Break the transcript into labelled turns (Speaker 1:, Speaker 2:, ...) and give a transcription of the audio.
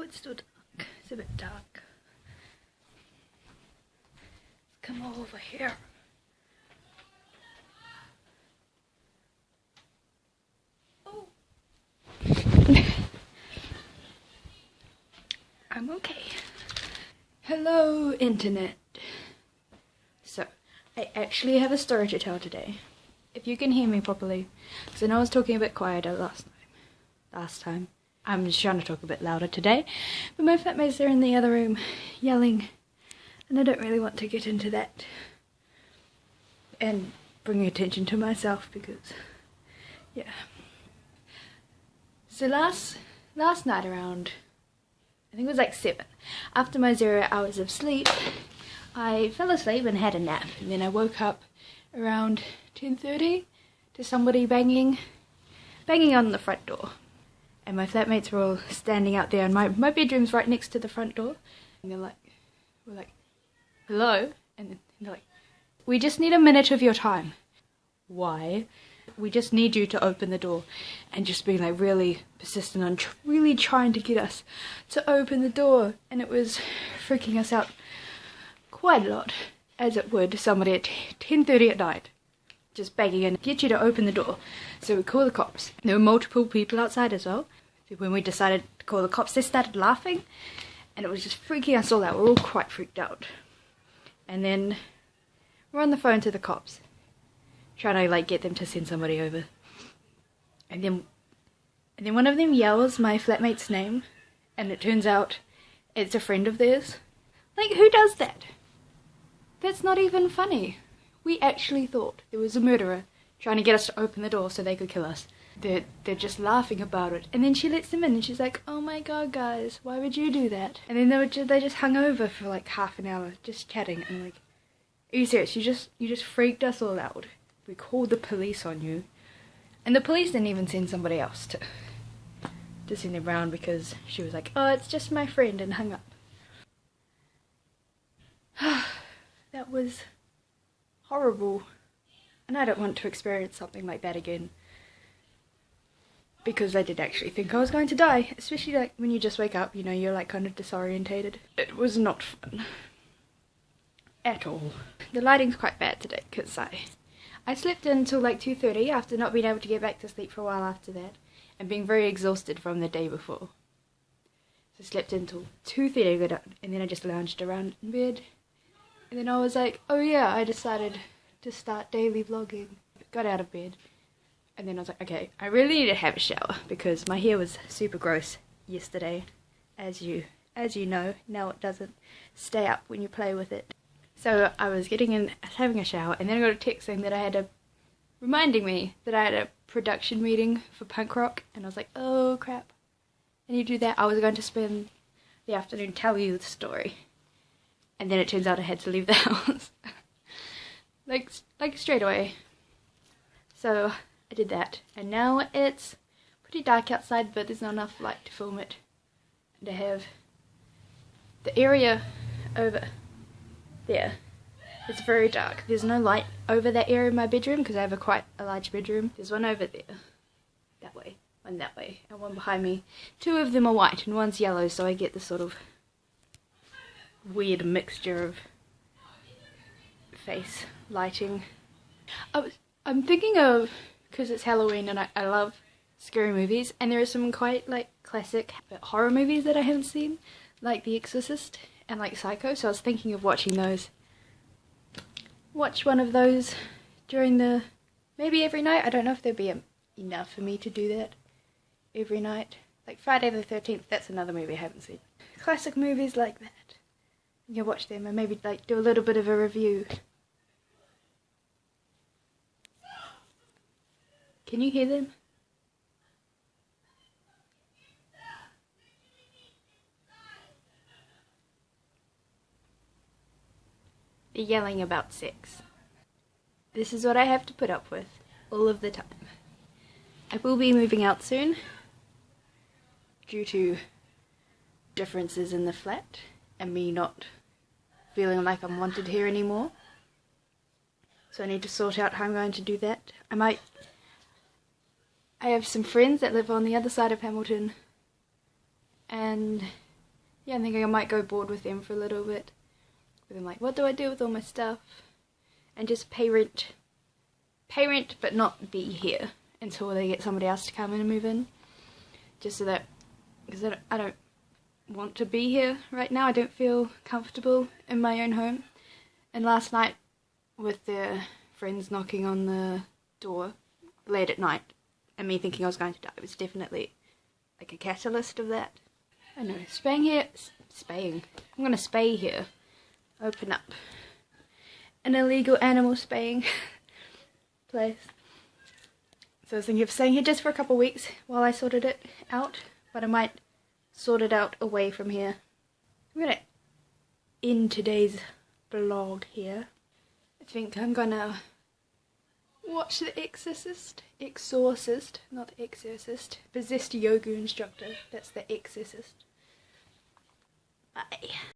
Speaker 1: it's still dark. It's a bit dark. Come over here. Oh. I'm okay. Hello, internet. So, I actually have a story to tell today. If you can hear me properly, because I know I was talking a bit quieter last time. I'm just trying to talk a bit louder today, but my flatmates are in the other room yelling, and I don't really want to get into that and bring attention to myself because, yeah. So last night around, I think it was like 7, after my 0 hours of sleep, I fell asleep and had a nap, and then I woke up around 10:30 to somebody banging on the front door. And my flatmates were all standing out there, and my bedroom's right next to the front door. And we're like, hello? And they're like, we just need a minute of your time. Why? We just need you to open the door. And just being like really persistent on really trying to get us to open the door. And it was freaking us out quite a lot, as it would somebody at 10:30 at night. Just begging and get you to open the door. So we call the cops. There were multiple people outside as well. So when we decided to call the cops, they started laughing, and it was just freaking us all out. We're all quite freaked out. And then we're on the phone to the cops, trying to like get them to send somebody over. And then one of them yells my flatmate's name, and it turns out it's a friend of theirs. Like, who does that? That's not even funny. We actually thought there was a murderer trying to get us to open the door so they could kill us. They're just laughing about it. And then she lets them in and she's like, oh my god guys, why would you do that? And then they just hung over for like half an hour just chatting, and like, are you serious? You just freaked us all out. We called the police on you. And the police didn't even send somebody else to send them round because she was like, oh, it's just my friend, and hung up. That was horrible, and I don't want to experience something like that again, because I did actually think I was going to die, especially like when you just wake up, you know, you're like kind of disorientated. It was not fun at all. The lighting's quite bad today because I slept until like 2:30 after not being able to get back to sleep for a while after that, and being very exhausted from the day before. So I slept until 2:30, and then I just lounged around in bed. And then I was like, oh yeah, I decided to start daily vlogging. Got out of bed. And then I was like, okay, I really need to have a shower because my hair was super gross yesterday. As you know, now it doesn't stay up when you play with it. So I was having a shower, and then I got a text saying that reminding me that I had a production meeting for punk rock, and I was like, oh crap. I need to do that. I was going to spend the afternoon telling you the story. And then it turns out I had to leave the house. like straight away. So I did that. And now it's pretty dark outside, but there's not enough light to film it. And I have the area over there. It's very dark. There's no light over that area in my bedroom because I have quite a large bedroom. There's one over there. That way. One that way. And one behind me. 2 of them are white and one's yellow, so I get this sort of weird mixture of face lighting. I'm thinking of, because it's Halloween and I love scary movies, and there are some quite like classic horror movies that I haven't seen, like The Exorcist and like Psycho, so I was thinking of watching those. Watch one of those during maybe every night. I don't know if there'd be enough for me to do that every night. Like Friday the 13th, that's another movie I haven't seen. Classic movies like that. You can watch them and maybe like do a little bit of a review. Can you hear them? They're yelling about sex. This is what I have to put up with all of the time. I will be moving out soon due to differences in the flat and me not feeling like I'm wanted here anymore. So I need to sort out how I'm going to do that. I have some friends that live on the other side of Hamilton, and yeah, I'm thinking I might go board with them for a little bit. But I'm like, what do I do with all my stuff? And just pay rent, but not be here until they get somebody else to come in and move in. Just so that, because I don't want to be here right now. I don't feel comfortable in my own home. And last night, with their friends knocking on the door late at night, and me thinking I was going to die, it was definitely like a catalyst of that. I know, spaying here, spaying. I'm gonna spay here. Open up an illegal animal spaying place. So I was thinking of staying here just for a couple of weeks while I sorted it out, but I might sort it out away from here. I'm gonna end today's vlog here. I think I'm gonna watch The Exorcist, not The Exorcist, Possessed yoga instructor, that's The Exorcist. Bye.